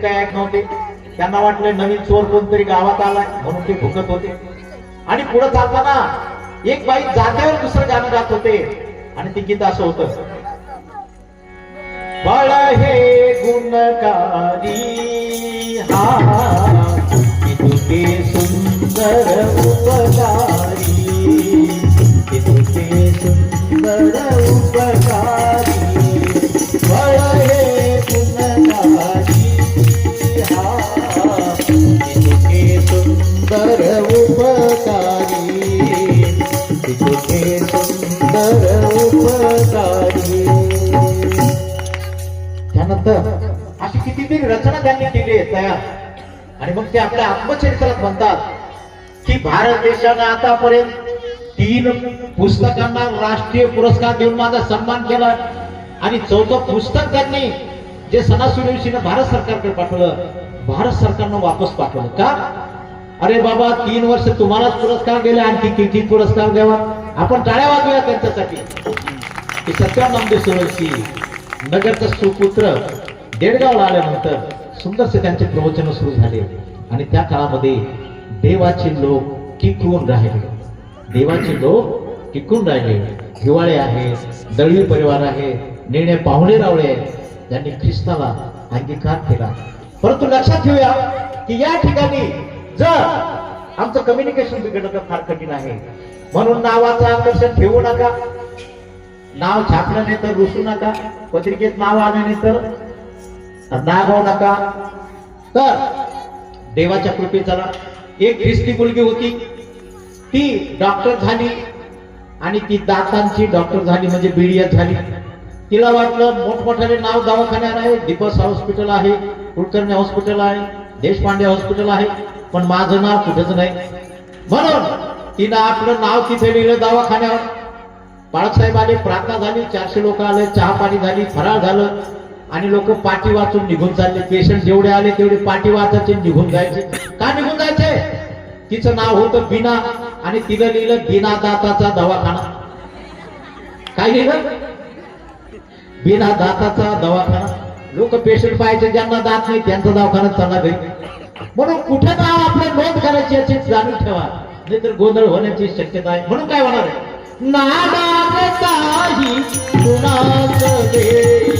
काय ऐकत नव्हते. त्यांना वाटलं नवीन चोर कोणतरी गावात आलाय म्हणून ते भुकत होते. आणि पुढे चालताना एक बाई जात्यावर दुसरं गाणं गात होते आणि ते गीत असं होतं. बळ हे गुणकारी हा तुझे सुंदर उपकारी, तुझे सुंदर उपकारी, बळ हे गुणकारी हा तुझे सुंदर उपकारी, तुझे सुंदर उपकारी. त्यानंतर अशी कितीतरी रचना त्यांनी केली आहे तयार. आणि मग ते आपल्या आत्मचरित्रात म्हणतात की भारत देशाने आतापर्यंत 3 पुस्तकांना राष्ट्रीय पुरस्कार देऊन माझा सन्मान केला. आणि 4थं पुस्तक त्यांनी जे सणासुदीनं भारत सरकारकडे पाठवलं, भारत सरकारनं वापस पाठवलं. का? अरे बाबा 3 वर्ष तुम्हालाच पुरस्कार दिले, आणखी किती पुरस्कार द्यावा. आपण टाळ्या वाजूया त्यांच्यासाठी. की सत्या नामदेव सोळंकी नगरचा सुपुत्र देडगावला आल्यानंतर सुंदरसे त्यांचे प्रवचन सुरू झाले. आणि त्या काळामध्ये देवाचे लोक टिकून राहिले, देवाचे लोक टिकून राहिले. हिवाळे आहे, दळवी परिवार आहे, नेणे पाहुणे रावळे आहेत, त्यांनी ख्रिस्ताला अंगीकार केला. परंतु लक्षात ठेवूया की या ठिकाणी जर आमचं कम्युनिकेशन बिघडलं तर फार कठीण आहे. म्हणून नावाचं आकर्षण ठेवू नका, नाव छापलं नाही तर रुसू नका, पत्रिकेत नाव आलं नाही तर नागवू नका. तर देवाच्या कृपेचा एक ख्रिस्ती मुलगी होती, ती डॉक्टर झाली आणि ती दातांची डॉक्टर झाली, म्हणजे बीडीएस झाली. तिला वाटलं मोठमोठ्याने नाव दवाखान्यात आहे, दीपस हॉस्पिटल आहे, कुलकर्णी हॉस्पिटल आहे, देशपांडे हॉस्पिटल आहे, पण माझं नाव कुठेच नाही. म्हणून तिनं आपलं नाव तिथे लिहिलं दवाखान्यावर. बाळासाहेब आले, प्रार्थना झाली, 400 लोक आले, चहा पाणी झाली, फराळ झालं आणि लोक पाठी वाचून निघून चालले. पेशंट जेवढे आले तेवढे पाठी वाचायचे, निघून जायचे. का निघून जायचे? तिचं नाव होतं बीना आणि तिनं लिहिलं बिना दाताचा दवाखाना. काय लिहिलं? बिना दाताचा दवाखाना. लोक पेशंट पाहायचे ज्यांना दात नाही त्यांचा दवाखाना चालला घरी. म्हणून कुठे नाव आपलं नोंद करायची याची जाणीव ठेवा, नाहीतर गोंधळ होण्याची शक्यता आहे. म्हणून काय होणार आहे? नादात काही कुणाच देई,